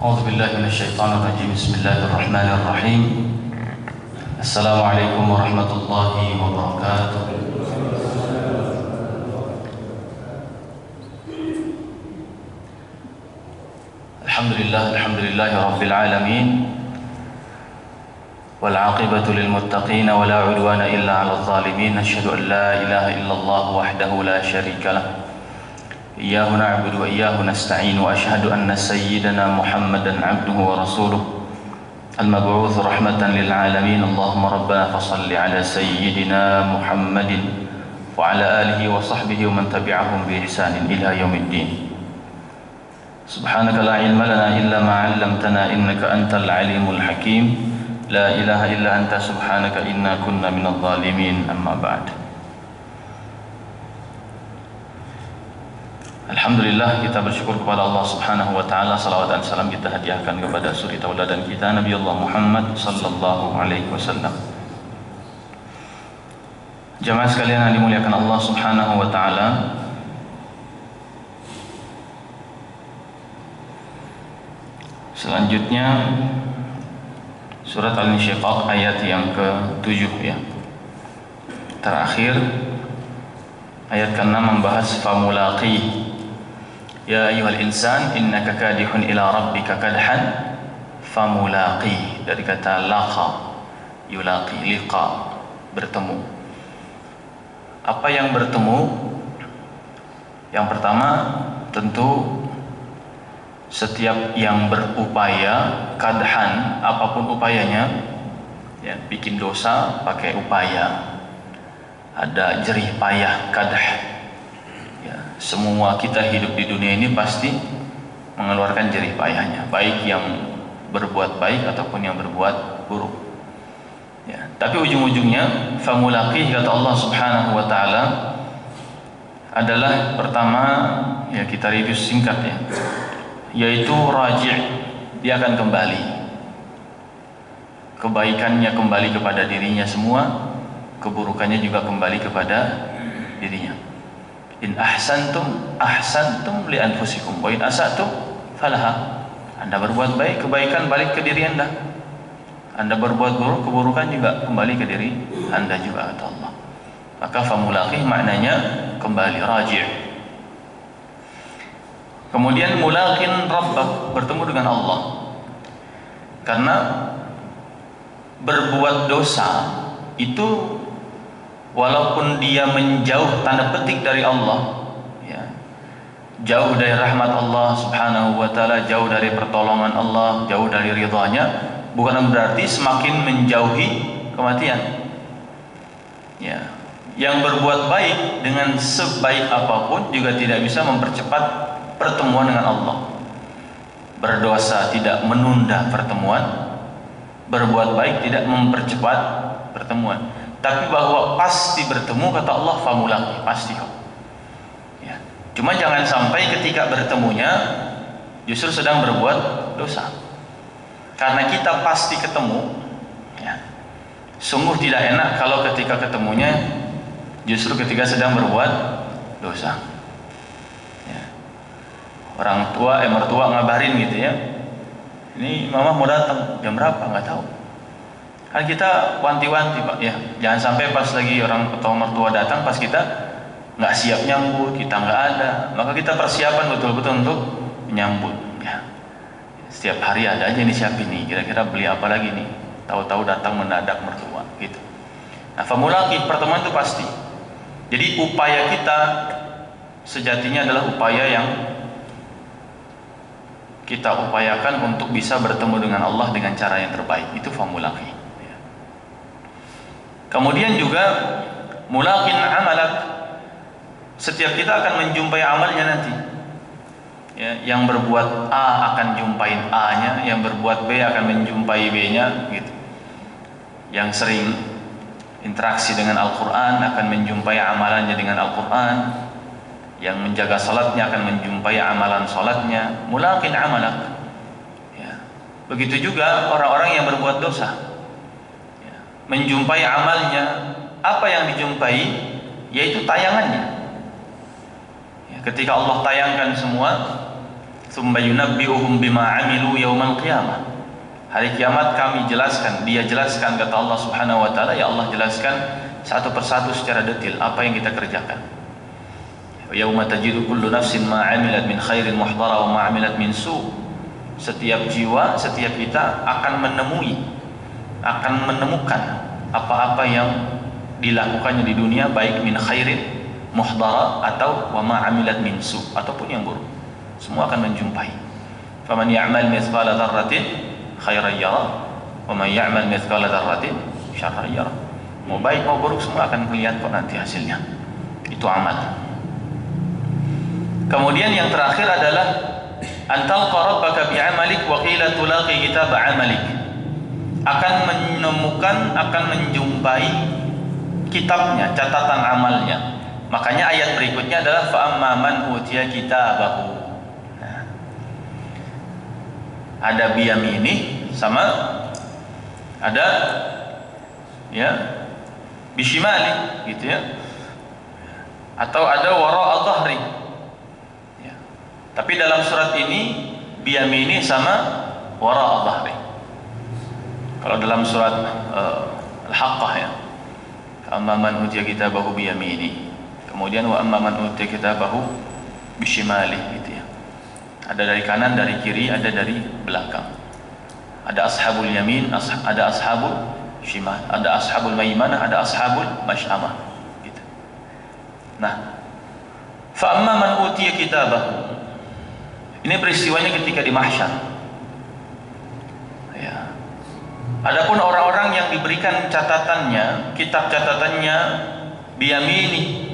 أعوذ بالله من الشيطان الرجيم بسم الله الرحمن الرحيم السلام عليكم ورحمة الله وبركاته الحمد لله رب العالمين والعاقبة للمتقين ولا عدوان إلا على الظالمين أشهد أن لا إله إلا الله وحده لا شريك له إياه نعبد وإياه نستعين وأشهد أن سيدنا محمدا عبده ورسوله المبعوث رحمة للعالمين اللهم ربنا فصل على سيدنا محمد وعلى آله وصحبه ومن تبعهم بإحسان إلى يوم الدين سبحانك لا علم لنا إلا ما علمتنا إنك أنت العليم الحكيم لا إله إلا أنت سبحانك إنا كنا من الظالمين أما بعد. Alhamdulillah, kita bersyukur kepada Allah Subhanahu wa taala. Salawat dan salam kita hadiahkan kepada suri tauladan kita Nabi Allah Muhammad sallallahu alaihi wasallam. Jamaah sekalian yang dimuliakan Allah Subhanahu wa taala, selanjutnya surat Al-Insyiqaq ayat yang ke-7 ya. Terakhir ayat ke-6 membahas famulaqi. Ya ayyuhal insan innaka kadihun ila rabbika kadhan famulaqi, dari kata laqa, yulaqi, liqa, bertemu. Apa yang bertemu? Yang pertama tentu setiap yang berupaya, kadhan, apapun upayanya ya, bikin dosa pakai upaya, ada jerih payah, kadah. Semua kita hidup di dunia ini pasti mengeluarkan jerih payahnya, baik yang berbuat baik ataupun yang berbuat buruk ya. Tapi ujung-ujungnya famulaqih, kata Allah Subhanahu wa taala, adalah pertama ya, kita review singkat ya, yaitu raji', dia akan kembali, kebaikannya kembali kepada dirinya semua, keburukannya juga kembali kepada dirinya. In ahsantum ahsantum li anfusikum wa in asatum falaha. Anda berbuat baik, kebaikan balik ke diri Anda. Anda berbuat buruk, keburukan juga kembali ke diri Anda juga, kata Allah. Maka famulaqih maknanya kembali, raji'. Kemudian mulaqin rabbak, bertemu dengan Allah. Karena berbuat dosa itu walaupun dia menjauh tanda petik dari Allah ya, jauh dari rahmat Allah Subhanahu wa taala, jauh dari pertolongan Allah, jauh dari ridhanya, bukan berarti semakin menjauhi kematian ya. Yang berbuat baik dengan sebaik apapun juga tidak bisa mempercepat pertemuan dengan Allah. Berdosa tidak menunda pertemuan, berbuat baik tidak mempercepat pertemuan. Tapi bahwa pasti bertemu, kata Allah, famulaqih, pasti kok ya. Cuma jangan sampai ketika bertemunya justru sedang berbuat dosa. Karena kita pasti ketemu ya. Sungguh tidak enak kalau ketika ketemunya justru ketika sedang berbuat dosa ya. Orang tua, mertua ngabarin gitu ya, ini mama mau datang jam berapa, nggak tahu. Kan kita wanti-wanti Pak ya, jangan sampai pas lagi orang atau mertua datang, pas kita nggak siap nyambut, kita nggak ada, maka kita persiapan betul-betul untuk menyambut ya. Setiap hari ada aja nih siapin nih, kira-kira beli apa lagi nih, tahu-tahu datang mendadak mertua gitu. Nah famulaqih, pertemuan itu pasti. Jadi upaya kita sejatinya adalah upaya yang kita upayakan untuk bisa bertemu dengan Allah dengan cara yang terbaik, itu famulaqih. Kemudian juga mulaqin amalak, setiap kita akan menjumpai amalnya nanti ya. Yang berbuat A akan jumpain A-nya, yang berbuat B akan menjumpai B-nya gitu. Yang sering interaksi dengan Al-Quran akan menjumpai amalannya dengan Al-Quran, yang menjaga salatnya akan menjumpai amalan salatnya. Mulaqin amalak ya. Begitu juga orang-orang yang berbuat dosa menjumpai amalnya. Apa yang dijumpai? Yaitu tayangannya ya. Ketika Allah tayangkan semua, Tsumma yunabbi'uhum bima 'amilu yaumal qiyamah. Hari kiamat kami jelaskan, dia jelaskan, kata Allah Subhanahu wa taala, ya Allah jelaskan satu persatu secara detail apa yang kita kerjakan. Yauma tajidu kullu nafsin ma 'amilat min khairin muhdara wa ma 'amilat min su'. Setiap jiwa, setiap kita akan menemukan apa-apa yang dilakukannya di dunia, baik min khairin muhdara atau wa ma 'amilat min su', ataupun yang buruk. Semua akan menjumpai. Faman ya'mal mithqala dzarratin khairan yara wa man ya'mal mithqala dzarratin syarran yara. Mau baik mau buruk semua akan kelihatan kok nanti hasilnya. Itu amal. Kemudian yang terakhir adalah antalqa rabbaka bi'amalik wa qila tulaqi kitab 'amalik. Akan menemukan, akan menjumpai kitabnya, catatan amalnya. Makanya ayat berikutnya adalah fa amma man utiya kitabahu. Ada biyamini sama ada ya bishimali gitu ya, atau ada wara dhahri ya. Tapi dalam surat ini biyamini sama wara dhahri. Kalau dalam surat Al-Haqqah ya, amma man utiya kitabahu biyamini, kemudian wa amma man utiya kitabahu bishimali gitu ya. Ada dari kanan, dari kiri, ada dari belakang. Ada ashabul yamin, ada ashabul shimal, ada ashabul maimanah, ada ashabul mash'amah gitu. Nah, fa amma man utiya kitabahu. Ini peristiwanya ketika di mahsyar. Ya. Adapun orang-orang yang diberikan catatannya, kitab catatannya biyamini,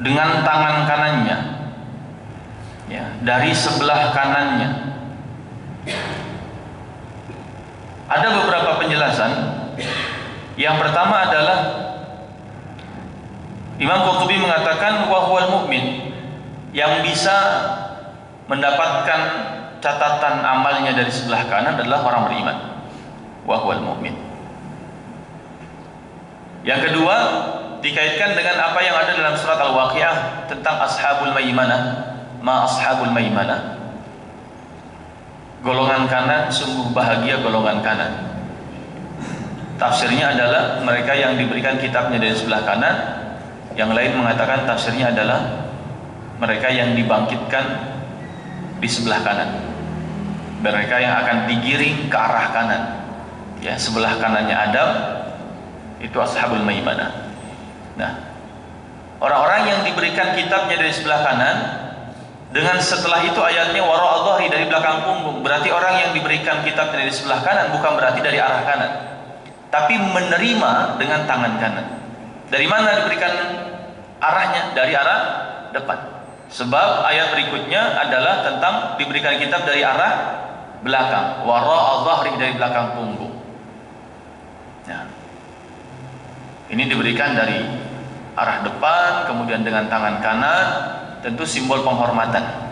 dengan tangan kanannya, ya, dari sebelah kanannya. Ada beberapa penjelasan. Yang pertama adalah Imam Qurtubi mengatakan wa huwal mu'min, yang bisa mendapatkan catatan amalnya dari sebelah kanan adalah orang beriman. Wa huwal mu'min. Yang kedua dikaitkan dengan apa yang ada dalam surat Al-Waqiah tentang ashabul maimanah. Ma ashabul maimanah, golongan kanan, sungguh bahagia golongan kanan. Tafsirnya adalah mereka yang diberikan kitabnya dari sebelah kanan. Yang lain mengatakan tafsirnya adalah mereka yang dibangkitkan di sebelah kanan, mereka yang akan digiring ke arah kanan. Ya, sebelah kanannya Adam itu ashabul maimanah. Nah, orang-orang yang diberikan kitabnya dari sebelah kanan, dengan setelah itu ayatnya wara dhahri, dari belakang punggung. Berarti orang yang diberikan kitab dari sebelah kanan bukan berarti dari arah kanan, tapi menerima dengan tangan kanan. Dari mana diberikan arahnya? Dari arah depan. Sebab ayat berikutnya adalah tentang diberikan kitab dari arah belakang. Wara dhahri, dari belakang punggung. Nah, ini diberikan dari arah depan, kemudian dengan tangan kanan. Tentu simbol penghormatan,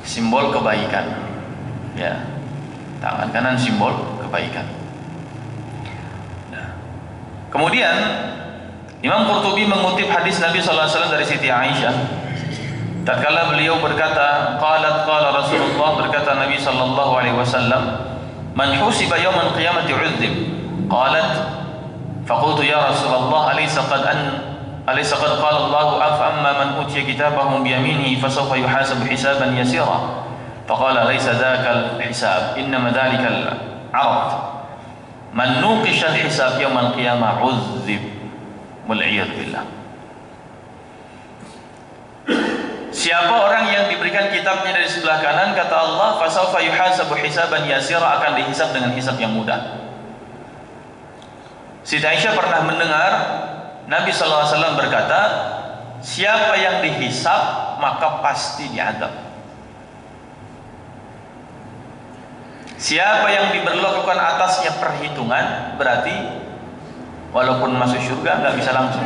simbol kebaikan. Ya, tangan kanan simbol kebaikan. Nah, kemudian Imam Qurtubi mengutip hadis Nabi SAW dari Siti Aisyah. Tatkala beliau berkata, qala Rasulullah, berkata Nabi SAW, man husiba yawmal qiyamati uzzib. Qalat, faqultu ya Rasulullah, alaysa qad qala Allah fa amma man utiya kitabahu bi yaminihi fasawfa yuhasabu hisaban yasira. Faqala laysa dzaka al-hisab, innama dzalika al-'arad. Man nuqisha al-hisab yawm al-qiyamah uzzib. Wal iyad billah. Siapa orang yang diberikan kitabnya dari sebelah kanan, kata Allah, fasawfa yuhasabu hisaban yasira, akan dihisab dengan hisab yang mudah. Siti Aisyah pernah mendengar Nabi SAW berkata, siapa yang dihisab maka pasti diadab. Siapa yang diberlakukan atasnya perhitungan, berarti walaupun masuk surga nggak bisa langsung,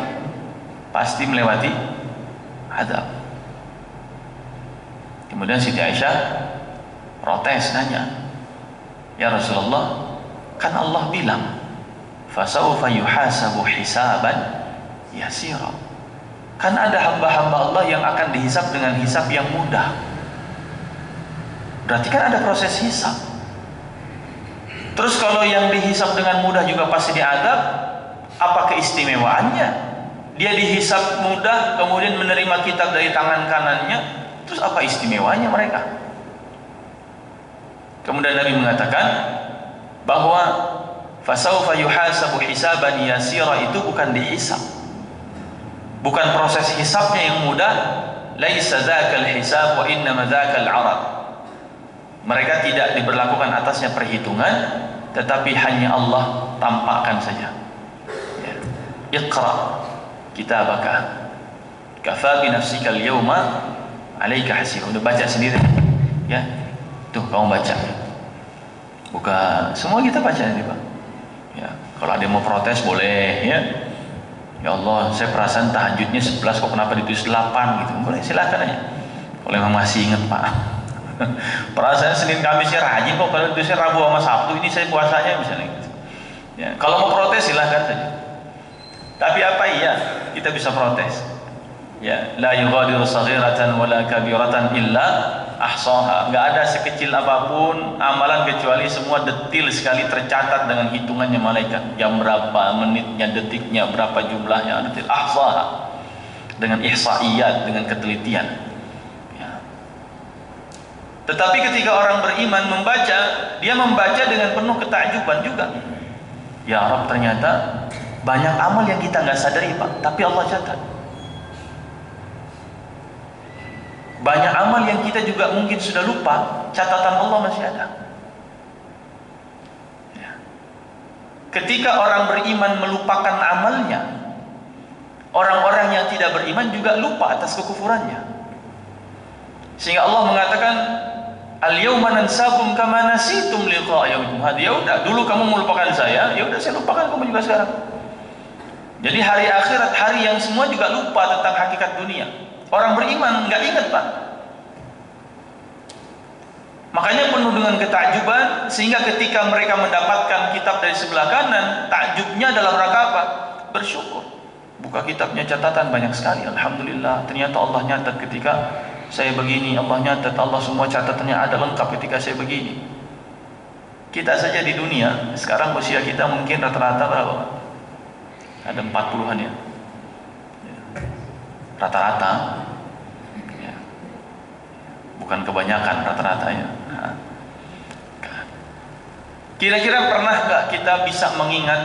pasti melewati adab. Kemudian Siti Aisyah protes, nanya, ya Rasulullah, kan Allah bilang fasawfa yuhasabu hisaban yasira. Kan ada hamba-hamba Allah yang akan dihisab dengan hisab yang mudah. Berarti kan ada proses hisab. Terus kalau yang dihisab dengan mudah juga pasti diadab, apa keistimewaannya? Dia dihisab mudah, kemudian menerima kitab dari tangan kanannya, terus apa istimewanya mereka? Kemudian Nabi mengatakan bahwa fasawfa yuhasabu hisaban yasira, itu bukan dihisab, bukan proses hisabnya yang mudah. Laisa dzakal hisab wa innama dzakal 'arad. Mereka tidak diberlakukan atasnya perhitungan, tetapi hanya Allah tampakkan saja. Ya. Iqra kitabaka kafa bi nafsika al-yawma 'alaika hasiba. Udah baca sendiri. Ya. Tuh kamu baca. Buka, semua kita baca nanti, Pak. Ya, kalau ada yang mau protes boleh, ya. Ya Allah, saya perasaan tahajudnya 11 kok kenapa ditulis 8 gitu. Boleh, silakan aja. Kalau memang masih ingat, Pak. Perasaan Senin Kamisnya rajin kok, kalau tulisnya Rabu sama Sabtu ini saya puasanya misalnya gitu. Ya, kalau mau protes silakan saja. Tapi apa iya kita bisa protes? Ya, la yughadiru saghiratan wala kabiratan illa ahsaha. Enggak ada sekecil apapun amalan kecuali semua detil sekali tercatat dengan hitungannya malaikat. Jam berapa, menitnya, detiknya, berapa jumlahnya, detil ahsaha. Dengan ihsaiyat, dengan ketelitian. Ya. Tetapi ketika orang beriman membaca, dia membaca dengan penuh ketakjuban juga. Ya Rabb, ternyata banyak amal yang kita nggak sadari, Pak, tapi Allah catat. Banyak amal yang kita juga mungkin sudah lupa, catatan Allah masih ada. Ya. Ketika orang beriman melupakan amalnya, orang-orang yang tidak beriman juga lupa atas kekufurannya. Sehingga Allah mengatakan, al-yawma nansakum kama nasitum liqa'a yaumikum hadza. Ya udah, dulu kamu melupakan saya, ya udah saya lupakan kamu juga sekarang. Jadi hari akhirat, hari yang semua juga lupa tentang hakikat dunia. Orang beriman nggak ingat, Pak. Makanya penuh dengan ketakjuban, sehingga ketika mereka mendapatkan kitab dari sebelah kanan, takjubnya dalam rangka apa? Bersyukur. Buka kitabnya, catatan banyak sekali. Alhamdulillah, ternyata Allah nyatat ketika saya begini, Allah nyatat, Allah semua catatannya ada lengkap ketika saya begini. Kita saja di dunia, sekarang usia kita mungkin rata-rata berapa? Ada 40-an ya. Rata-rata ya. Bukan kebanyakan, rata-rata ya. Kira-kira pernah nggak kita bisa mengingat,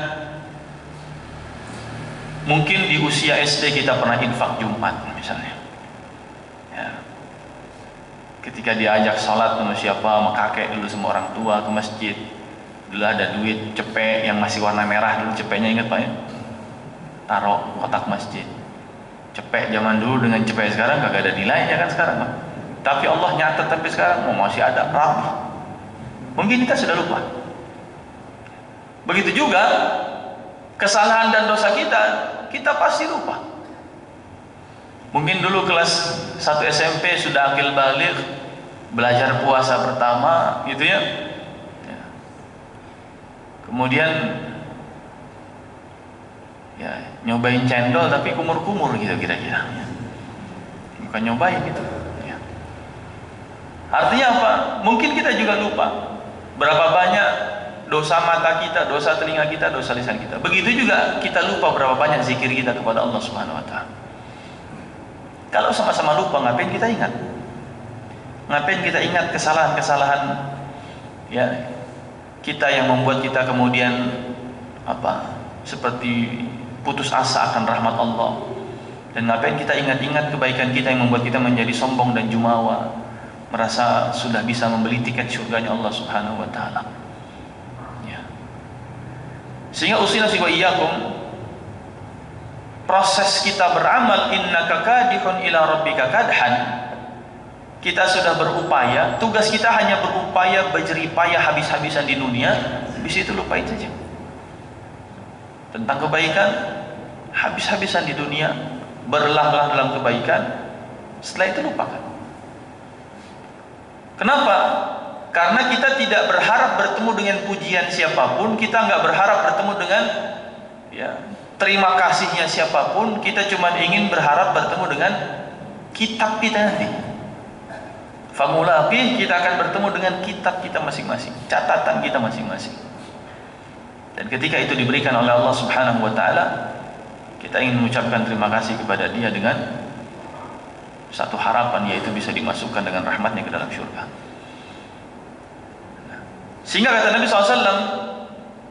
mungkin di usia SD kita pernah infak Jumat misalnya ya. Ketika diajak sholat sama siapa, sama kakek dulu, sama orang tua ke masjid, dulu ada duit cepek yang masih warna merah dulu, cepeknya ingat Pak ya, taruh kotak masjid. Cepek zaman dulu dengan cepek sekarang kagak ada nilainya kan sekarang, Pak. Tapi Allah nyatet sampai sekarang, masih ada, rapi. Mungkin kita sudah lupa. Begitu juga kesalahan dan dosa kita pasti lupa. Mungkin dulu kelas 1 SMP sudah akil baligh, belajar puasa pertama gitu ya. Kemudian ya nyobain cendol tapi kumur-kumur gitu kira-kira ya. Bukan nyobain gitu ya. Artinya apa? Mungkin kita juga lupa berapa banyak dosa mata kita, dosa telinga kita, dosa lisan kita. Begitu juga kita lupa berapa banyak zikir kita kepada Allah Subhanahu wa taala. Kalau sama-sama lupa, ngapain kita ingat? Ngapain kita ingat kesalahan-kesalahan ya kita yang membuat kita kemudian apa? Seperti putus asa akan rahmat Allah. Dan ngapain kita ingat-ingat kebaikan kita yang membuat kita menjadi sombong dan jumawa, merasa sudah bisa membeli tiket surganya Allah Subhanahu wa taala. Ya. Sehingga usina wa iyyakum, proses kita beramal, innaka kadihun ila rabbika kadhan. Kita sudah berupaya, tugas kita hanya berupaya berjeripayah habis-habisan di dunia, habis itu lupain saja. Tentang kebaikan, habis-habisan di dunia, berlah-lah dalam kebaikan, setelah itu lupakan. Kenapa? Karena kita tidak berharap bertemu dengan pujian siapapun, kita nggak berharap bertemu dengan ya, terima kasihnya siapapun, kita cuma ingin berharap bertemu dengan kitab kita nanti. Famulaqih, kita akan bertemu dengan kitab kita masing-masing, catatan kita masing-masing. Dan ketika itu diberikan oleh Allah Subhanahu wa taala, kita ingin mengucapkan terima kasih kepada Dia dengan satu harapan, yaitu bisa dimasukkan dengan rahmatnya ke dalam syurga. Sehingga kata Nabi SAW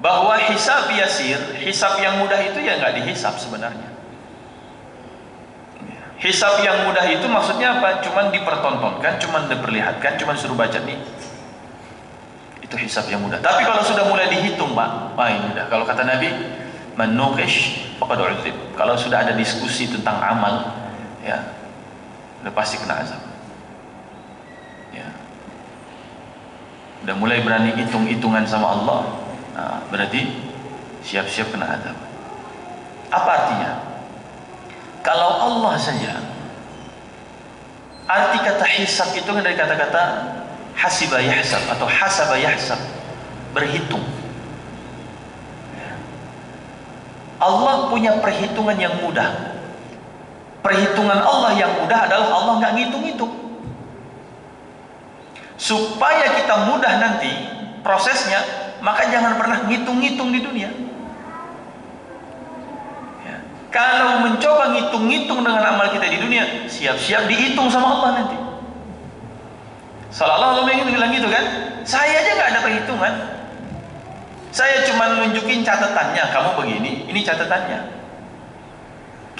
bahwa hisab yasir, hisab yang mudah itu ya nggak dihisab sebenarnya. Hisab yang mudah itu maksudnya apa? Cuman dipertontonkan, cuman diperlihatkan, cuman suruh baca nih. Itu hisab yang mudah. Tapi kalau sudah mulai dihitung, Pak, wah ini udah. Kalau kata Nabi, man nuqish faqad udzib. Kalau sudah ada diskusi tentang amal, ya, udah pasti kena azab. Ya. Udah mulai berani hitung-hitungan sama Allah, nah, berarti siap-siap kena azab. Apa artinya? Kalau Allah saja, arti kata hisab itu kan dari kata-kata hasiba yahsab atau hasaba yahsab, berhitung. Allah punya perhitungan yang mudah. Perhitungan Allah yang mudah adalah Allah nggak ngitung-ngitung. Supaya kita mudah nanti prosesnya, maka jangan pernah ngitung-ngitung di dunia. Kalau mencoba ngitung-ngitung dengan amal kita di dunia, siap-siap dihitung sama Allah nanti. Seolah-olah Allah ingin bilang gitu kan, saya aja nggak ada perhitungan, saya cuma nunjukin catatannya, kamu begini, ini catatannya.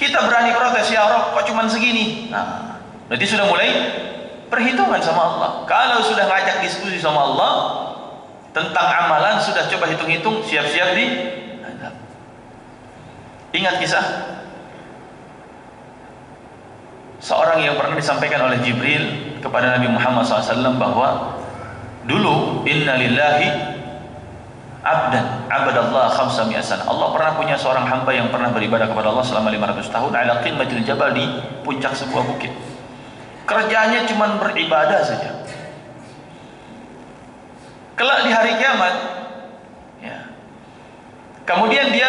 Kita berani protes, ya Rob, kok cuma segini? Nah, berarti sudah mulai perhitungan sama Allah. Kalau sudah ngajak diskusi sama Allah tentang amalan, sudah coba hitung-hitung, siap-siap di ingat kisah seorang yang pernah disampaikan oleh Jibril kepada Nabi Muhammad SAW bahwa dulu inna lillahi abdan abadallah khamsa mi'asan. Allah pernah punya seorang hamba yang pernah beribadah kepada Allah selama 500 tahun ala qimmatil jabal, di puncak sebuah bukit. Kerjaannya cuma beribadah saja. Kelak di hari kiamat, ya, kemudian dia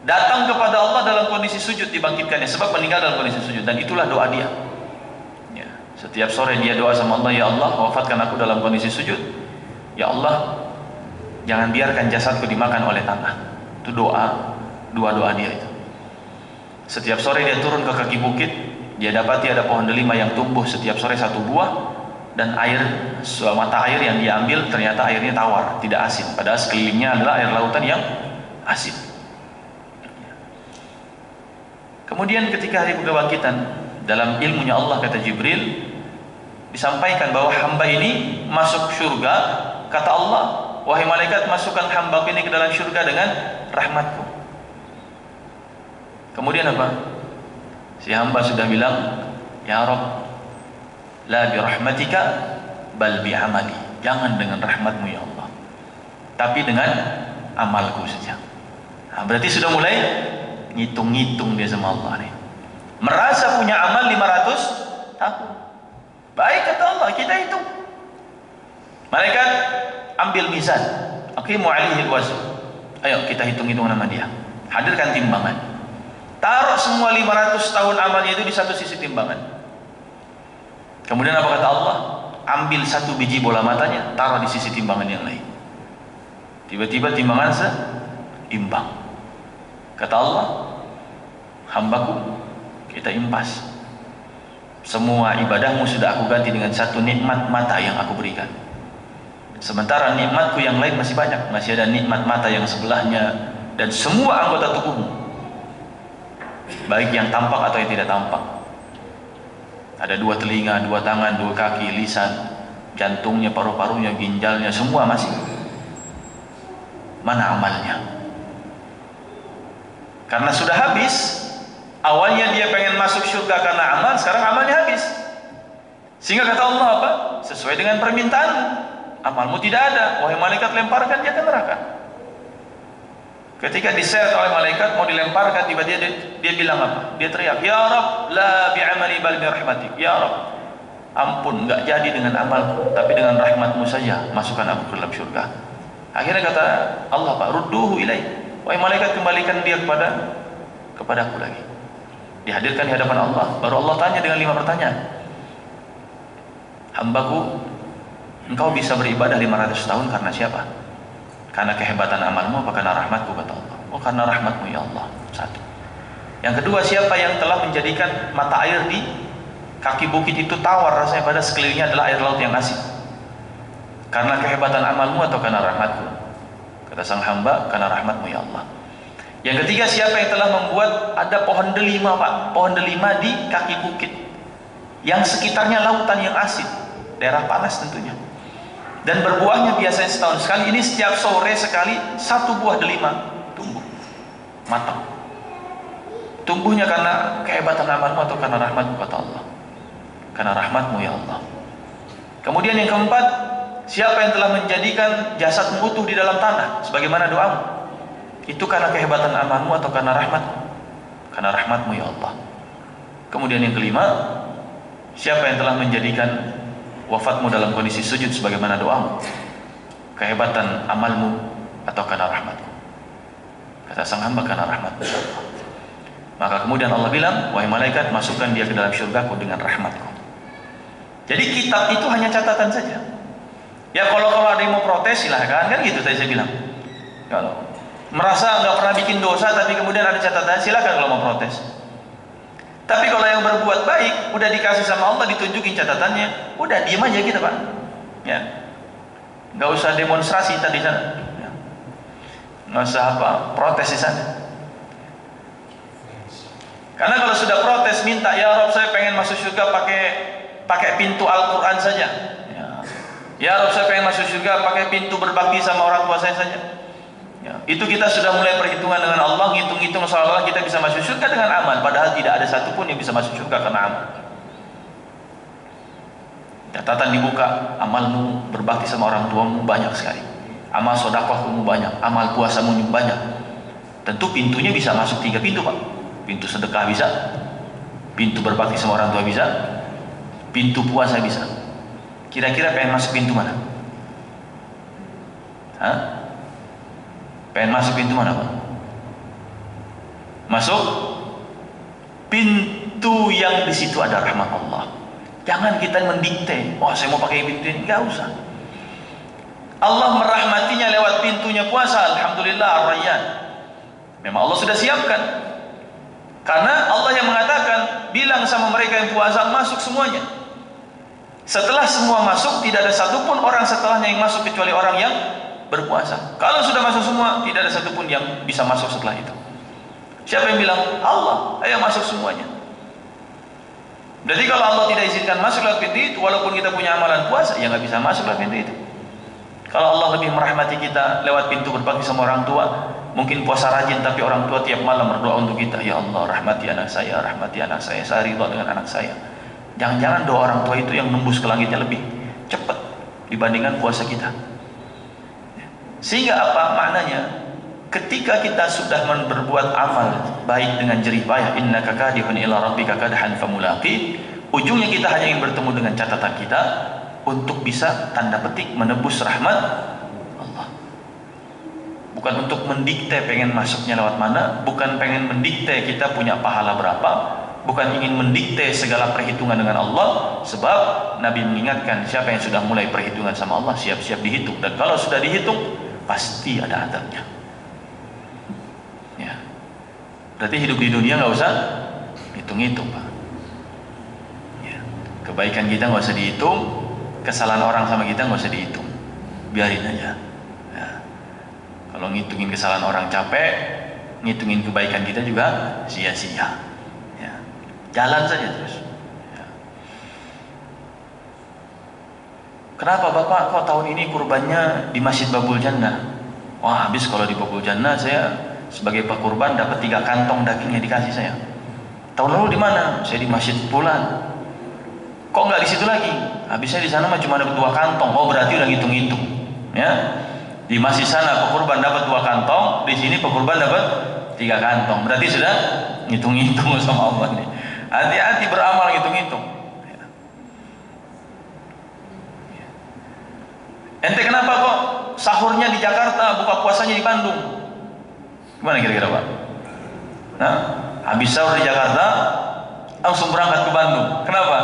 datang kepada Allah dalam kondisi sujud, dibangkitkannya sebab meninggal dalam kondisi sujud, dan itulah doa dia. Ya, setiap sore dia doa sama Allah, ya Allah, wafatkan aku dalam kondisi sujud. Ya Allah, jangan biarkan jasadku dimakan oleh tanah. Itu dua doa dia itu. Setiap sore dia turun ke kaki bukit, dia dapati ada pohon delima yang tumbuh setiap sore satu buah, dan mata air yang dia ambil ternyata airnya tawar, tidak asin, padahal sekelilingnya adalah air lautan yang asin. Kemudian ketika hari kebangkitan, dalam ilmunya Allah, kata Jibril, disampaikan bahwa hamba ini masuk surga. Kata Allah, wahai malaikat, masukkan hamba ini ke dalam surga dengan rahmatku. Kemudian apa? Si hamba sudah bilang, ya Rabb, la bi rahmatika bal bi amali. Jangan dengan rahmatmu ya Allah, tapi dengan amalku saja. Nah, berarti sudah mulai ngitung-ngitung dia sama Allah nih. Merasa punya amal 500 tahun. Baik, kata Allah, kita hitung. Malaikat ambil mizan, aqimu alaihi alwazn. Ayo kita hitung-hitung nama dia. Hadirkan timbangan. Taruh semua 500 tahun amalnya itu di satu sisi timbangan. Kemudian apa kata Allah? Ambil satu biji bola matanya, taruh di sisi timbangan yang lain. Tiba-tiba timbangan seimbang. Kata Allah, hambaku, kita impas. Semua ibadahmu sudah aku ganti dengan satu nikmat mata yang aku berikan. Sementara nikmatku yang lain masih banyak, masih ada nikmat mata yang sebelahnya dan semua anggota tubuhmu, baik yang tampak atau yang tidak tampak. Ada 2 telinga, 2 tangan, 2 kaki, lisan, jantungnya, paru-parunya, ginjalnya, semua masih. Mana amalnya? Karena sudah habis. Awalnya dia pengen masuk surga karena amal, sekarang amalnya habis. Sehingga kata Allah apa? Sesuai dengan permintaanmu, amalmu tidak ada, wahai malaikat, lemparkan dia ke neraka. Ketika diseret oleh malaikat mau dilemparkan, tiba-tiba dia bilang apa? Dia teriak, ya Rabb, la bi'amali bal bi rahmatik. Ya Rabb, ampun, enggak jadi dengan amalku, tapi dengan rahmatmu saja masukkan aku ke dalam surga. Akhirnya kata Allah, Pak, rudduhu ilai. Wahai malaikat, kembalikan dia kepadaku lagi. Dihadirkan di hadapan Allah. Baru Allah tanya dengan 5 pertanyaan. hambaku, engkau bisa beribadah 500 tahun karena siapa? Karena kehebatan amalmu apa karena rahmatku, kata Allah. Oh, karena rahmatmu ya Allah. Satu. Yang kedua, siapa yang telah menjadikan mata air di kaki bukit itu tawar rasanya, pada sekelilingnya adalah air laut yang asin? Karena kehebatan amalmu atau karena rahmatku? Kata sang hamba, karena rahmatmu ya Allah. Yang ketiga, siapa yang telah membuat ada pohon delima, Pak, pohon delima di kaki bukit yang sekitarnya lautan yang asin, daerah panas tentunya, dan berbuahnya biasanya setahun sekali. Ini setiap sore sekali satu buah delima tumbuh matang. Tumbuhnya karena kehebatan amalmu atau karena rahmatmu, kata Allah? Karena rahmatmu ya Allah. Kemudian yang keempat, siapa yang telah menjadikan jasadmu utuh di dalam tanah sebagaimana doamu? Itu karena kehebatan amalmu atau karena rahmatmu? Karena rahmatmu ya Allah. Kemudian yang kelima, siapa yang telah menjadikan wafatmu dalam kondisi sujud sebagaimana doamu? Kehebatan amalmu atau karena rahmatku? Kata sang hamba, karena rahmatmu ya Allah. Maka kemudian Allah bilang, wahai malaikat, masukkan dia ke dalam syurgaku dengan rahmatku. Jadi kitab itu hanya catatan saja. Ya kalau ada yang mau protes silahkan, kan gitu tadi saya bilang. Kalau merasa nggak pernah bikin dosa tapi kemudian ada catatan, silakan kalau mau protes. Tapi kalau yang berbuat baik udah dikasih sama Allah, ditunjukin catatannya, udah diam aja kita, Pak. Ya, nggak usah demonstrasi tadi sana, ya. Nggak usah protes di sana. Karena kalau sudah protes, minta, ya Rob saya pengen masuk surga pakai pintu Al-Quran saja. Ya Rob saya pengen masuk surga pakai pintu berbakti sama orang tua saya saja. Ya, itu kita sudah mulai perhitungan dengan Allah, ngitung-ngitung seolah-olah kita bisa masuk surga dengan amal, padahal tidak ada satupun yang bisa masuk surga karena amal. Catatan dibuka, amalmu berbakti sama orang tuamu banyak sekali, amal sedekahmu banyak, amal puasamu banyak. Tentu pintunya bisa masuk 3 pintu, Pak. Pintu sedekah bisa, pintu berbakti sama orang tua bisa, pintu puasa bisa. Kira-kira pengen masuk pintu mana? Hah? Pengen masuk pintu mana, Pak? Masuk pintu yang di situ ada rahmat Allah. Jangan kita mendikte, wah saya mau pakai pintu ini, enggak usah. Allah merahmatinya lewat pintunya puasa, alhamdulillah ar-rayyan. Memang Allah sudah siapkan. Karena Allah yang mengatakan, bilang sama mereka yang puasa, masuk semuanya. Setelah semua masuk, tidak ada satupun orang setelahnya yang masuk kecuali orang yang berpuasa. Kalau sudah masuk semua, tidak ada satupun yang bisa masuk setelah itu. Siapa yang bilang? Allah. Ayo masuk semuanya. Jadi kalau Allah tidak izinkan masuk lewat pintu itu, walaupun kita punya amalan puasa, ya nggak bisa masuk lewat pintu itu. Kalau Allah lebih merahmati kita lewat pintu berbakti sama orang tua, mungkin puasa rajin tapi orang tua tiap malam berdoa untuk kita, ya Allah rahmati anak saya, saya ridha dengan anak saya. Jangan-jangan doa orang tua itu yang nembus ke langitnya lebih cepat dibandingkan puasa kita. Sehingga apa maknanya? Ketika kita sudah berbuat amal baik dengan jerih payah, innaka kadihun ila rabbika kadhan famulaqi, ujungnya kita hanya ingin bertemu dengan catatan kita untuk bisa tanda petik menebus rahmat Allah. Bukan untuk mendikte pengen masuknya lewat mana, bukan pengen mendikte kita punya pahala berapa, bukan ingin mendikte segala perhitungan dengan Allah. Sebab Nabi mengingatkan, siapa yang sudah mulai perhitungan sama Allah, siap-siap dihitung. Dan kalau sudah dihitung, pasti ada adabnya. Ya. Berarti hidup di dunia nggak usah hitung-hitung, Pak. Ya. Kebaikan kita nggak usah dihitung, kesalahan orang sama kita nggak usah dihitung, biarin aja. Ya. Kalau ngitungin kesalahan orang capek, ngitungin kebaikan kita juga sia-sia. Ya. Jalan saja terus. Ya. Kenapa Bapak kok tahun ini kurbannya di Masjid Babul Jannah? Wah, habis kalau di Babul Jannah saya sebagai pekurban dapat 3 kantong dagingnya dikasih saya. Tahun lalu di mana? Saya di Masjid Fulan. Kok nggak di situ lagi? Habisnya di sana mah cuma dapat 2 kantong. Oh berarti udah ngitung-ngitung. Ya, di masjid sana pekurban dapat 2 kantong, di sini pekurban dapat 3 kantong. Berarti sudah ngitung-ngitung sama Allah nih. Hati-hati beramal ngitung-ngitung. Ente kenapa kok sahurnya di Jakarta, buka puasanya di Bandung? Gimana kira-kira Pak? Nah, habis sahur di Jakarta langsung berangkat ke Bandung. Kenapa?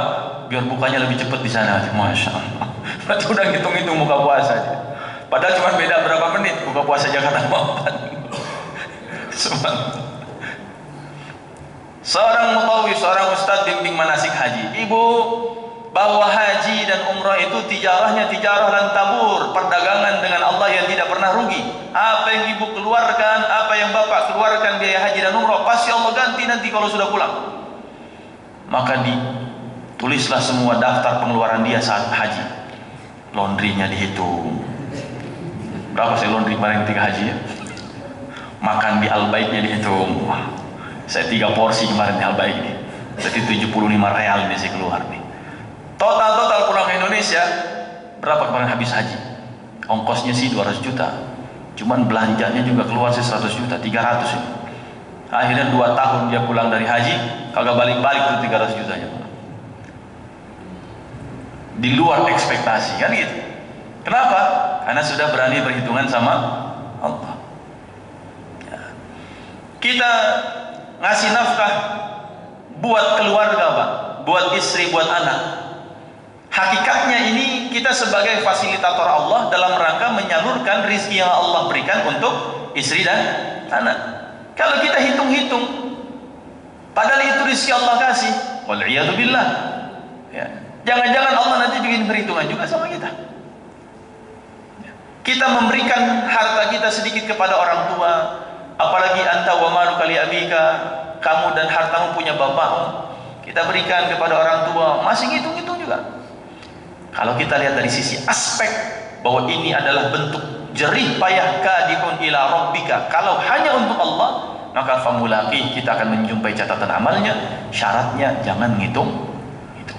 biar bukanya lebih cepat di sana. Masya Allah. Berarti udah ngitung-ngitung buka puasa aja. Padahal cuma beda berapa menit buka puasa Jakarta sama Bandung. Seorang mutawif, seorang ustadz bimbing manasik haji. Ibu, bahwa haji dan umrah itu tijarahnya tijarah lan tabur, perdagangan dengan Allah yang tidak pernah rugi. Apa yang ibu keluarkan, apa yang bapak keluarkan biaya haji dan umrah, pasti Allah ganti nanti kalau sudah pulang. Maka ditulislah semua daftar pengeluaran dia saat haji. Laundrynya dihitung. Berapa sih laundry kemarin ketika haji ya? Makan di Al-Baiknya dihitung. Wah, saya 3 porsi kemarin di Al-Baik nih. Jadi 75 real ini saya keluar nih. Total pulang ke Indonesia berapa kemarin habis haji? Ongkosnya sih 200 juta. Cuman belanjanya juga keluar sih 100 juta, 300 ya. Akhirnya 2 tahun dia pulang dari haji, kagak balik-balik tuh 300 jutanya. Di luar ekspektasi kan gitu. Kenapa? Karena sudah berani berhitungan sama Allah. Ya. Kita ngasih nafkah buat keluarga, Pak, buat istri, buat anak. Hakikatnya ini kita sebagai fasilitator Allah dalam rangka menyalurkan rizki yang Allah berikan untuk istri dan anak. Kalau kita hitung-hitung, padahal itu rizki Allah kasih, wal'iyadzubillah. Ya. Jangan-jangan Allah nanti bikin perhitungan juga sama kita. Kita memberikan harta kita sedikit kepada orang tua, apalagi anta wa maluka li abika, kamu dan hartamu punya bapakmu. Kita berikan kepada orang tua, masih ngitung-ngitung juga. Kalau kita lihat dari sisi aspek bahwa ini adalah bentuk jerih payah kadihun ila rabbika, kalau hanya untuk Allah, maka famulaqi, kita akan menjumpai catatan amalnya. Syaratnya jangan ngitung itu.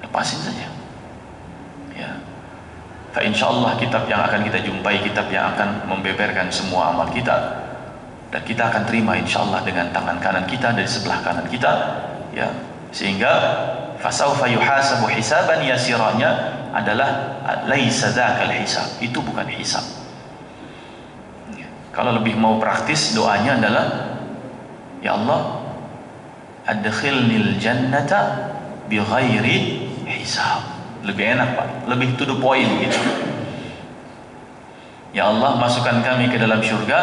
Lepasin saja. Ya. Fa insyaallah kitab yang akan kita jumpai, kitab yang akan membeberkan semua amal kita, dan kita akan terima insyaallah dengan tangan kanan kita dari sebelah kanan kita, ya, sehingga fasaufa yuhasabu hisaban yasiranya adalah laisa dzakal hisab, itu bukan hisab. Ya. Kalau lebih mau praktis, doanya adalah ya Allah adkhilnil jannata bighairi hisab. Lebih enak, Pak, lebih to the point gitu. Ya Allah, masukkan kami ke dalam surga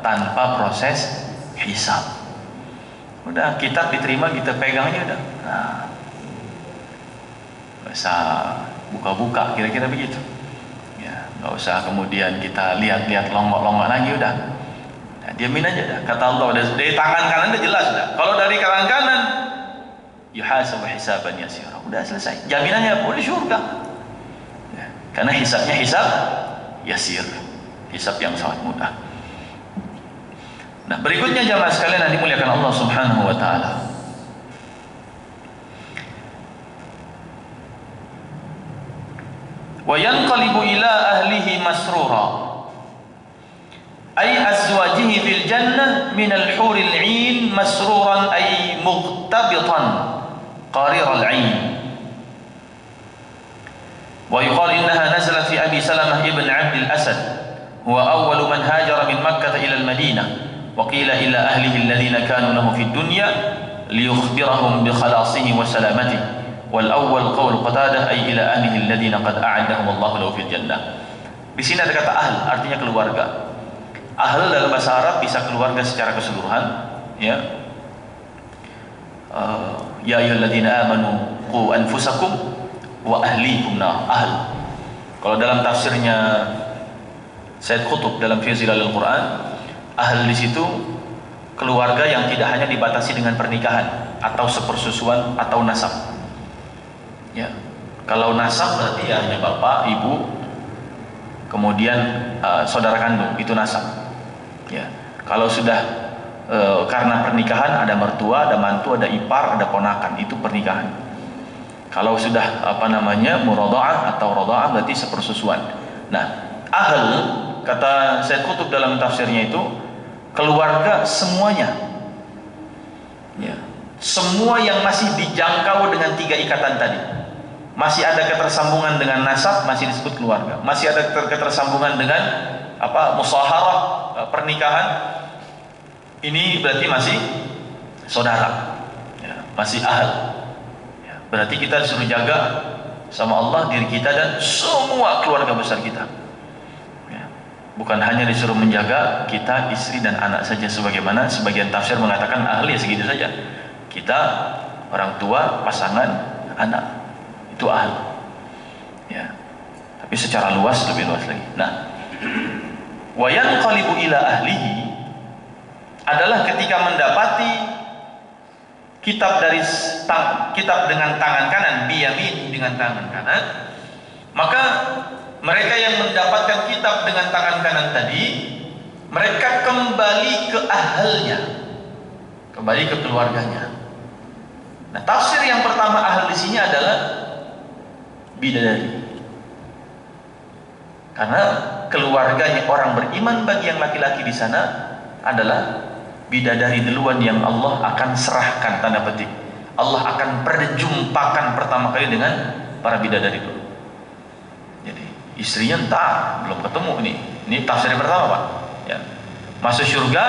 tanpa proses hisab. Udah, kitab diterima, kita pegang aja udah. Nah, nggak usah buka-buka, kira-kira begitu. Ya, nggak usah kemudian kita lihat-lihat longok-longok lagi udah. Nah, diamin aja dah. Kata Allah, dari tangan kanan udah jelas udah. Kalau dari tangan kanan, yuhasabu hisaban yasira, udah selesai, jaminannya boleh surga ya, karena hisabnya hisab yasir, hisab yang sangat mudah. Nah, berikutnya jamaah sekalian yang dimuliakan Allah Subhanahu wa taala, wa yanqalibu ila ahlihi masrura, ay azwajihi fil jannah min al-huril 'ain masruran ay mughtabitan qarir al-'ain. Wa yuqal innaha nazalat fi Abi Salamah ibn Abd al-Asad, huwa awwalu man hajara min Makkah ila al-Madinah, wa qila ila ahlihi alladhina kanu lahu fi dunya liyukhbirahum bi khalasihi wa salamatihi, wal awwal qaul Qatadah ay ila ahlihi alladhina qad a'addahum Allah lahu fil jannah. Di sini ada kata ahl, artinya keluarga. Ahl dalam bahasa Arab bisa keluarga secara keseluruhan, ya. Ya ayyuhalladzina amanu qu anfusakum wa ahlikum nar. Ahl. Kalau dalam tafsirnya Said Qutb dalam fi Zilalil Quran, ahl di situ keluarga yang tidak hanya dibatasi dengan pernikahan atau sepersusuan atau nasab. Ya. Kalau nasab berarti ya hanya bapak, ibu, kemudian saudara kandung, itu nasab. Ya. Kalau sudah karena pernikahan ada mertua, ada mantu, ada ipar, ada ponakan, itu pernikahan. Kalau sudah muradha'ah atau radha'ah berarti sepersusuan. Nah, ahl kata Said Qutb dalam tafsirnya itu keluarga semuanya. Ya. Semua yang masih dijangkau dengan 3 ikatan tadi. Masih ada ketersambungan dengan nasab, masih disebut keluarga. Masih ada ketersambungan dengan musaharah, pernikahan, ini berarti masih saudara, ya, masih ahl. Ya. Berarti kita disuruh jaga sama Allah diri kita dan semua keluarga besar kita. Ya. Bukan hanya disuruh menjaga kita, istri dan anak saja, sebagaimana sebagian tafsir mengatakan ahli segitu saja. Kita, orang tua, pasangan, anak, itu ahli. Ya. Tapi secara luas, lebih luas lagi. Nah, wa yanqalibu ila ahlihi adalah ketika mendapati kitab kitab dengan tangan kanan, biyamin dengan tangan kanan, maka mereka yang mendapatkan kitab dengan tangan kanan tadi, mereka kembali ke ahlnya, kembali ke keluarganya. Nah, tafsir yang pertama ahl di sini adalah bidadari, karena keluarganya orang beriman bagi yang laki-laki di sana adalah bidadari duluan yang Allah akan serahkan, tanda petik, Allah akan perjumpakan pertama kali dengan para bidadari dulu. Jadi istrinya entah belum ketemu ini tafsir yang pertama, Pak. Ya. Masuk surga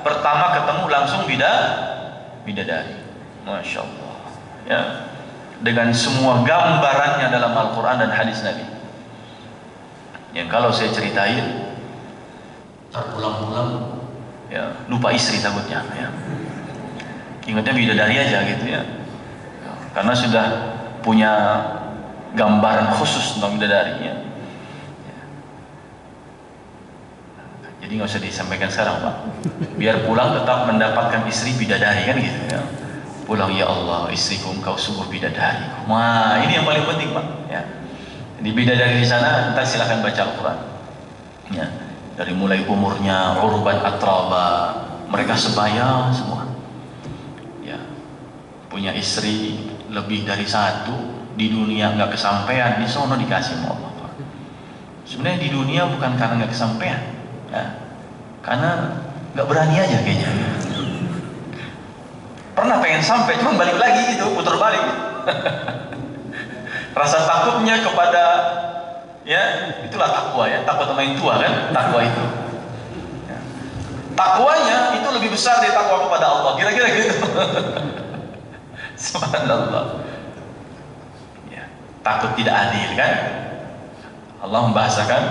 pertama ketemu langsung bidadari. Masya Allah. Ya. Dengan semua gambarannya dalam Al-Quran dan hadis Nabi. Yang kalau saya ceritain terpulang-pulang ya lupa istri takutnya ya. Ingatnya bidadari aja gitu ya. Karena sudah punya gambaran khusus tentang bidadari ya. Jadi nggak usah disampaikan sekarang, Pak. Biar pulang tetap mendapatkan istri bidadari kan gitu ya. Pulang, ya Allah, istriku engkau sungguh bidadari. Wah, ini yang paling penting, Pak ya. Di bidadari di sana entah silakan baca Al-Quran. Ya. Dari mulai umurnya urban atraba, mereka sebaya semua. Ya, punya istri lebih dari satu, di dunia nggak kesampaian, di sono dikasih sama Allah. Sebenarnya di dunia bukan karena nggak kesampaian, ya, karena nggak berani aja kayaknya. Pernah pengen sampai, cuma balik lagi gitu, putar balik. Rasa takutnya kepada ya, itulah takwa ya, takut sama yang tua kan, takwa itu. Ya. Takwanya itu lebih besar dari takwa kepada Allah, kira-kira gitu. Subhanallah. Ya, takut tidak adil kan? Allah membahasakan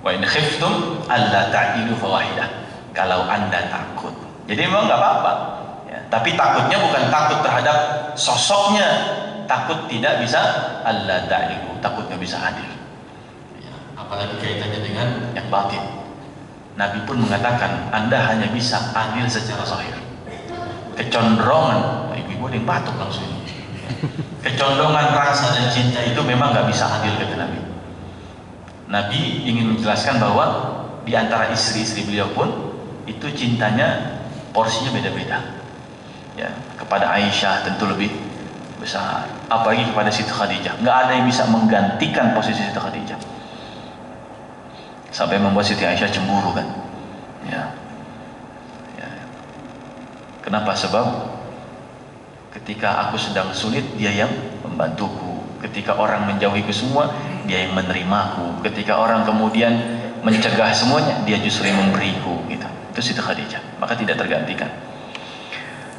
wa in khiftum alla ta'dilu fawahidah. Kalau Anda takut. Jadi memang enggak apa-apa. Ya, tapi takutnya bukan takut terhadap sosoknya, takut tidak bisa alla ta'dilu, takut enggak bisa adil. Apalagi kaitannya dengan yang batin. Nabi pun mengatakan Anda hanya bisa adil secara zahir. Kecondrongan, ibu-ibu ada yang batuk langsung. Kecondrongan rasa dan cinta itu memang nggak bisa adil, kata Nabi. Nabi ingin menjelaskan bahwa di antara istri-istri beliau pun itu cintanya porsinya beda-beda. Ya, kepada Aisyah tentu lebih besar, apalagi kepada Siti Khadijah. Nggak ada yang bisa menggantikan posisi Siti Khadijah. Sampai membuat Siti Aisyah cemburu kan ya. Ya. Kenapa? Sebab ketika aku sedang sulit dia yang membantuku, ketika orang menjauhiku semua dia yang menerimaku, ketika orang kemudian mencegah semuanya dia justru yang memberiku gitu. Itu Siti Khadijah, maka tidak tergantikan.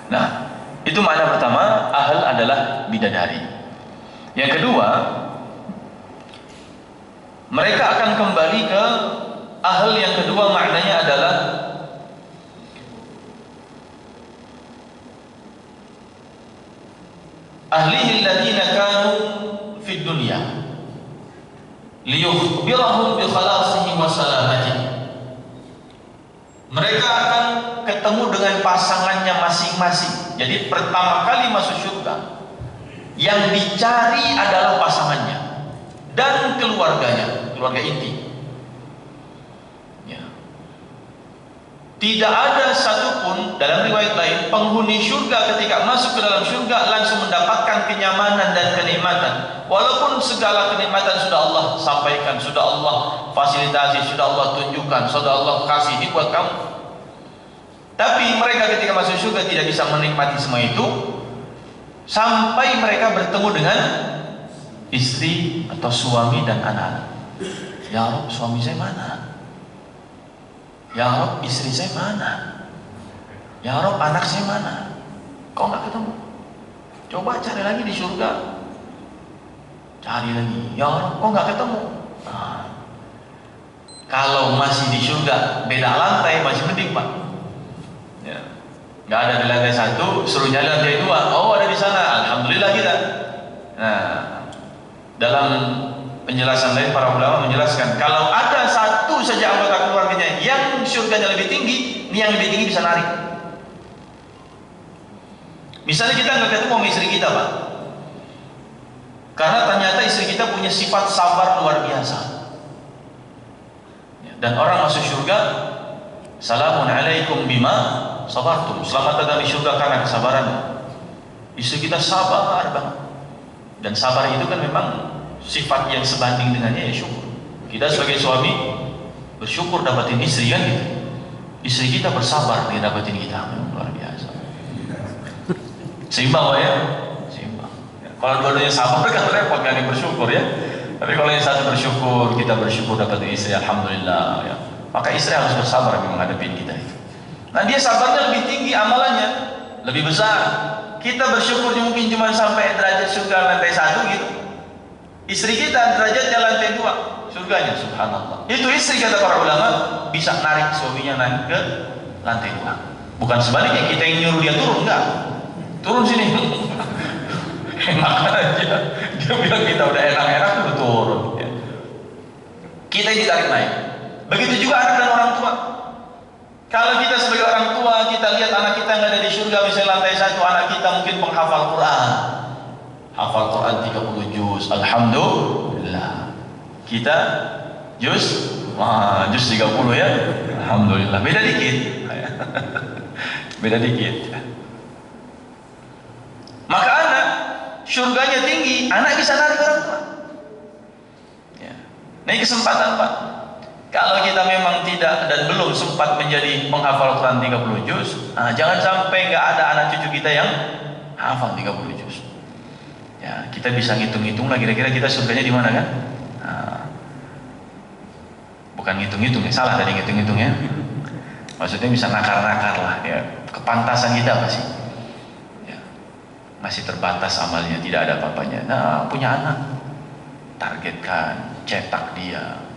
Nah, itu makna pertama, ahl adalah bidadari. Yang kedua, mereka akan kembali ke ahl yang kedua, maknanya adalah ahlihi alladziina kaanu fid dunya liyukhbirahum bi khalasihi wa salamatihi. Mereka akan ketemu dengan pasangannya masing-masing. Jadi pertama kali masuk surga yang dicari adalah pasangannya dan keluarganya, keluarga inti. Ya. Tidak ada satupun dalam riwayat lain penghuni surga ketika masuk ke dalam surga langsung mendapatkan kenyamanan dan kenikmatan. Walaupun segala kenikmatan sudah Allah sampaikan, sudah Allah fasilitasi, sudah Allah tunjukkan, sudah Allah kasih ini buat kamu. Tapi mereka ketika masuk surga tidak bisa menikmati semua itu sampai mereka bertemu dengan istri atau suami dan anak. Ya Rabb, suami saya mana? Ya Rabb, istri saya mana? Ya Rabb, anak saya mana? Kau nggak ketemu. Coba cari lagi di surga. Cari lagi, ya Allah, kok nggak ketemu? Nah, kalau masih di surga beda lantai masih mending Pak. Ya. Nggak ada di lantai 1, suruh nyari lantai 2. Oh, ada di sana, alhamdulillah kita. Nah, dalam penjelasan lain para ulama menjelaskan kalau ada satu saja anggota keluarganya yang surganya lebih tinggi, ini yang lebih tinggi bisa narik. Misalnya kita nggak ketemu sama istri kita Pak, karena ternyata istri kita punya sifat sabar luar biasa. Dan orang masuk surga, Salamun alaikum bima sabartum. Selamat datang di surga karena kesabaran. Istri kita sabar banget. Dan sabar itu kan memang sifat yang sebanding dengannya ya syukur. Kita sebagai suami bersyukur dapatin istri kan gitu. Istri kita bersabar dia dapatin kita, luar biasa. Seimbang ya? Seimbang. Kalau dua-duanya sabar kan repot, gak ada yang bersyukur ya. Tapi kalau yang satu bersyukur, kita bersyukur dapat istri, alhamdulillah ya. Maka istri harus bersabar menghadapi kita itu. Nah dia sabarnya lebih tinggi, amalannya lebih besar. Kita bersyukur mungkin cuma sampai derajat surga lantai 1 gitu. Istri kita derajatnya lantai 2 surganya, subhanallah. Itu istri kata para ulama bisa narik suaminya naik ke lantai 2. Bukan sebaliknya kita yang nyuruh dia turun, enggak. Turun sini. Enakan aja. Dia bilang kita udah enak-enak udah turun ya. Kita yang ditarik naik. Begitu juga anak dan orang tua. Kalau kita sebagai orang tua, kita lihat anak kita yang ada di surga, misalnya lantai 1, anak kita mungkin penghafal Quran. Hafal Quran 30 juz, alhamdulillah. Kita juz 30 ya. Alhamdulillah. Beda dikit. Beda dikit. Maka anak surganya tinggi, anak bisa narik orang tua. Ya. Nah, ini kesempatan Pak. Kalau kita memang tidak dan belum sempat menjadi penghafal Quran 30 juz, jangan sampai nggak ada anak cucu kita yang hafal 30 juz. Ya, kita bisa ngitung-ngitung lah kira-kira kita surganya di mana kan? Bukan ngitung-ngitung ya, salah tadi ngitung-ngitung ya. Maksudnya bisa nakar-nakar lah ya. Kepantasan kita apa sih? Ya. Masih terbatas amalnya, tidak ada apa-apanya. Nah, punya anak, targetkan, cetak dia.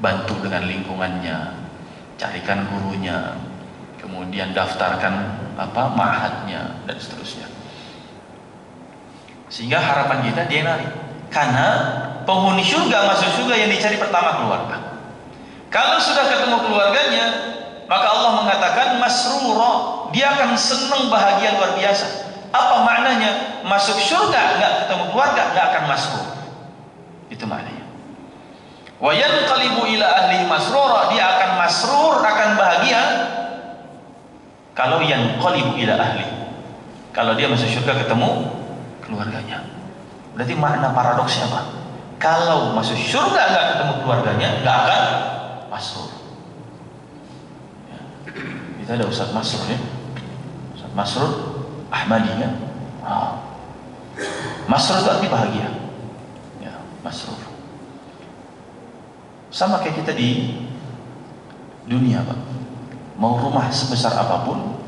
Bantu dengan lingkungannya, carikan gurunya, kemudian daftarkan ma'hadnya dan seterusnya. Sehingga harapan kita dia narik. Karena penghuni surga masuk surga yang dicari pertama keluarga. Kalau sudah ketemu keluarganya, maka Allah mengatakan masrura, dia akan senang bahagia luar biasa. Apa maknanya? Masuk surga nggak ketemu keluarga nggak akan masrur. Itu maknanya. Wa yanqalibu ila ahli masrura, dia akan masrur, akan bahagia kalau yanqalibu ila ahli, kalau dia masuk surga ketemu keluarganya. Berarti makna paradoksnya apa? Kalau masuk surga nggak ketemu keluarganya nggak akan masrur ya. Kita ada Ustaz Masrur ya, Ustaz Masrur Ahmadi ya. Masrur itu arti bahagia ya, masrur. Sama kayak kita di dunia Pak, mau rumah sebesar apapun,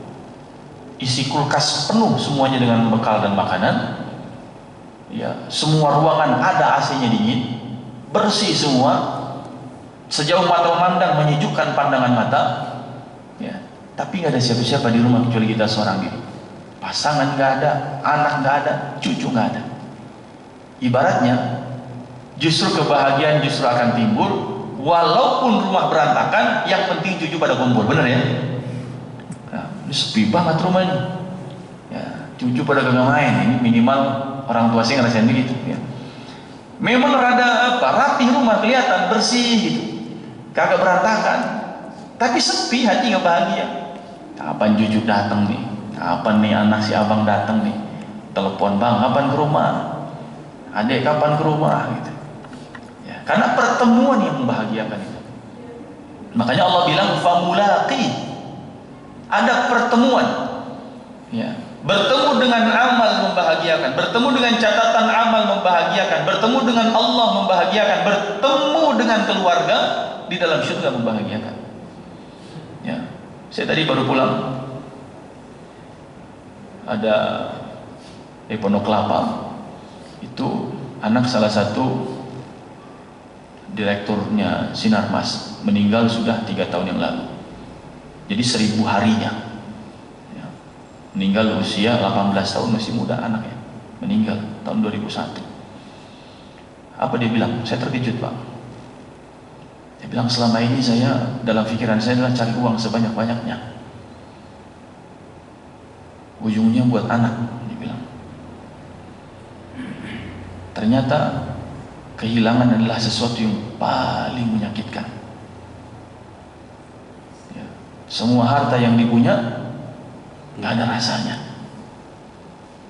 isi kulkas penuh semuanya dengan bekal dan makanan ya, semua ruangan ada AC-nya dingin, bersih semua, sejauh mata memandang menyejukkan pandangan mata ya, tapi nggak ada siapa-siapa di rumah kecuali kita seorang diri. Pasangan nggak ada, anak nggak ada, cucu nggak ada. Ibaratnya justru kebahagiaan justru akan timbul walaupun rumah berantakan, yang penting cucu pada kumpul, bener ya? Nah, ini sepi banget rumah ini ya, cucu pada kagak main. Ini minimal orang tua sih ngerasain begitu ya. Memang rada rapi rumah, kelihatan bersih gitu, kagak berantakan, tapi sepi, hati nggak bahagia. Kapan cucu datang nih? Kapan nih anak si abang datang nih? Telepon, bang kapan ke rumah? Adik kapan ke rumah gitu. Karena pertemuan yang membahagiakan itu. Makanya Allah bilang famulaqi, ada pertemuan ya, bertemu dengan amal membahagiakan, bertemu dengan catatan amal membahagiakan, bertemu dengan Allah membahagiakan, bertemu dengan keluarga di dalam surga membahagiakan ya. Saya tadi baru pulang, ada dari Pondok Kelapa. Itu anak salah satu direkturnya Sinarmas, meninggal sudah 3 tahun yang lalu. Jadi 1000 harinya ya. Meninggal usia 18 tahun, masih muda anaknya, meninggal tahun 2001. Apa dia bilang? Saya terkejut, Pak. Dia bilang, selama ini saya, dalam pikiran saya adalah cari uang sebanyak-banyaknya, ujungnya buat anak. Dia bilang, ternyata kehilangan adalah sesuatu yang paling menyakitkan ya. Semua harta yang dipunya nggak ada rasanya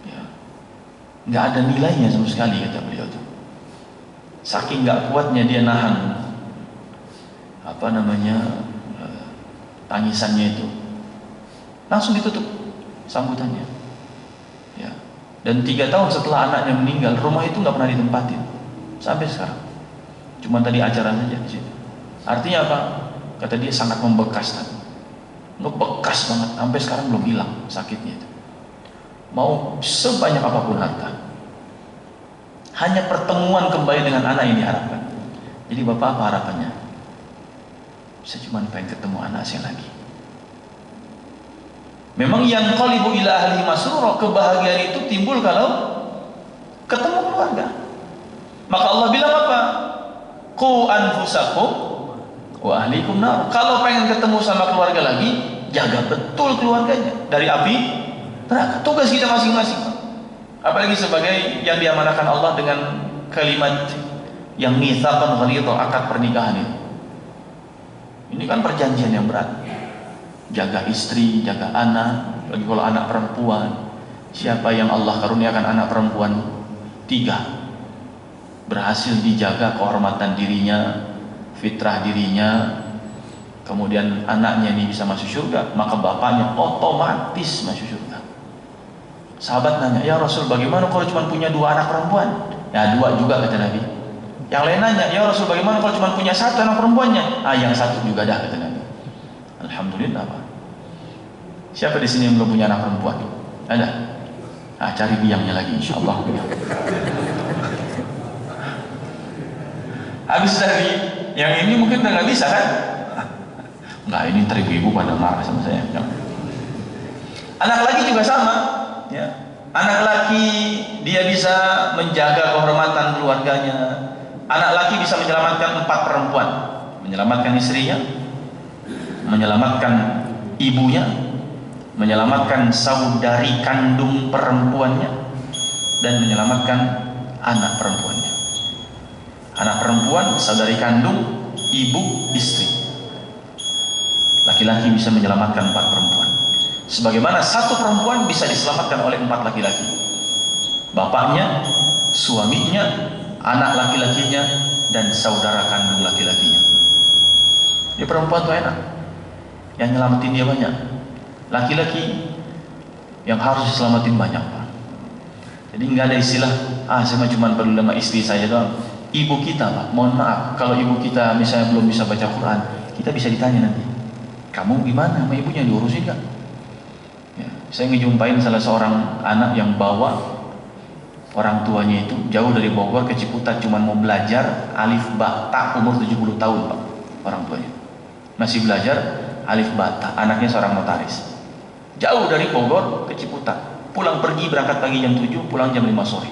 ya. Nggak ada nilainya sama sekali, kata beliau tuh. Saking nggak kuatnya dia nahan tangisannya itu, langsung ditutup sambutannya ya. Dan 3 tahun setelah anaknya meninggal, rumah itu nggak pernah ditempatin sampai sekarang. Cuma tadi acara saja di situ. Artinya apa? Kata dia sangat membekas tadi. Ngebekas banget sampai sekarang belum hilang sakitnya itu. Mau sebanyak apapun harta, hanya pertemuan kembali dengan anak yang diharapkan. Jadi bapak apa harapannya? Saya cuma pengen ketemu anak saya lagi. Memang yang qalibu ila ahli masrur, kebahagiaan itu timbul kalau ketemu keluarga. Maka Allah bilang apa? Qu anfusakum wa ahlikum nar. Kalau pengen ketemu sama keluarga lagi, jaga betul keluarganya dari api neraka. Tugas kita masing-masing. Apalagi sebagai yang diamanahkan Allah dengan kalimat yang mitsaqan ghalidha, akad pernikahan itu. Ini kan perjanjian yang berat. Jaga istri, jaga anak, lagi kalau anak perempuan. Siapa yang Allah karuniakan anak perempuan 3, berhasil dijaga kehormatan dirinya, fitrah dirinya, kemudian anaknya ini bisa masuk surga, maka bapaknya otomatis masuk surga. Sahabat nanya, ya Rasul, bagaimana kalau cuma punya 2 anak perempuan? Ya 2 juga, kata Nabi. Yang lain nanya, ya Rasul, bagaimana kalau cuma punya 1 anak perempuannya? Yang 1 juga dah, kata Nabi. Alhamdulillah, Pak. Siapa di sini yang belum punya anak perempuan? Ada? Cari biangnya lagi, insyaallah. Habis dari yang ini mungkin udah nggak bisa kan? Nggak, ini ibu-ibu pada marah sama saya. Anak laki juga sama, ya. Anak laki dia bisa menjaga kehormatan keluarganya. Anak laki bisa menyelamatkan 4 perempuan, menyelamatkan istrinya, menyelamatkan ibunya, menyelamatkan saudari kandung perempuannya, dan menyelamatkan anak perempuannya. Anak perempuan, saudari kandung, ibu, istri. Laki-laki bisa menyelamatkan 4 perempuan. Sebagaimana 1 perempuan bisa diselamatkan oleh 4 laki-laki. Bapaknya, suaminya, anak laki-lakinya, dan saudara kandung laki-lakinya. Dia perempuan tuh enak, yang nyelamatin dia banyak. Laki-laki yang harus diselamatin banyak, Pak. Jadi nggak ada istilah, saya cuma perlu sama istri saya doang. Ibu kita, Pak, mohon maaf, kalau ibu kita misalnya belum bisa baca Quran, kita bisa ditanya nanti, kamu gimana sama ibunya, diurusin gak? Ya, saya ngejumpain salah seorang anak yang bawa orang tuanya itu jauh dari Bogor ke Ciputat, cuma mau belajar alif ba ta, umur 70 tahun, Pak, orang tuanya masih belajar alif ba ta. Anaknya seorang notaris, jauh dari Bogor ke Ciputat, pulang pergi berangkat pagi jam 7, pulang jam 5 sore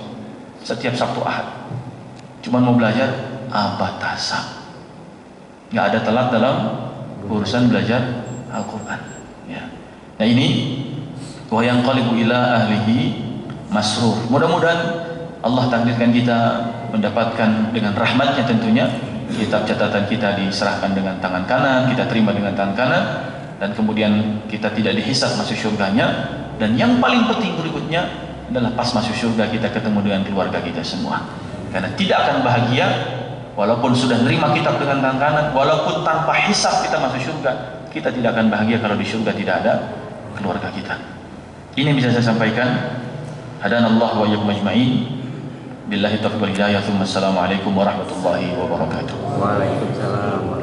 setiap Sabtu Ahad, cuma mau belajar abatasa. Nggak ada telat dalam urusan belajar Al-Quran ya. Nah ini wa yanqalibu ila ahlihi masrur. Mudah-mudahan Allah takdirkan kita mendapatkan dengan rahmatnya, tentunya kitab catatan kita diserahkan dengan tangan kanan, kita terima dengan tangan kanan, dan kemudian kita tidak dihisab masuk surganya. Dan yang paling penting berikutnya adalah pas masuk surga kita ketemu dengan keluarga kita semua. Karena tidak akan bahagia walaupun sudah nerima kitab dengan tangan kanan, walaupun tanpa hisab kita masuk surga, kita tidak akan bahagia kalau di surga tidak ada keluarga kita. Ini yang bisa saya sampaikan. Hadanallahu wa iyyakum ajma'in. Billahi taufiq wal hidayah. Assalamualaikum warahmatullahi wabarakatuh. Waalaikumsalam.